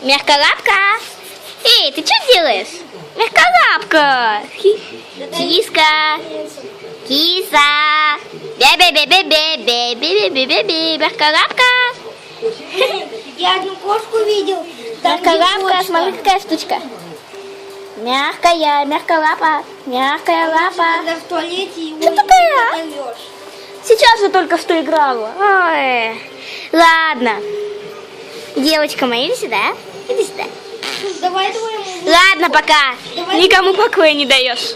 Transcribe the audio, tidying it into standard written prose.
Мягколапка. Эй, ты что делаешь? Мягколапка. Киска. Киса. Бе-бе-бе-бе-бе-бе-бе-бе-бе-бе. Мягколапка. Я одну кошку видел. Мягколапка, смотри, какая штучка. Мягкая, мягколапа. Мягкая лапа. Когда в туалете его Ты тупая. не позовешь. Сейчас же только что играла. Ой. Ладно. Девочка моя, иди сюда. Иди сюда. Давай. Ладно, пока. Давай. Никому покоя не даешь.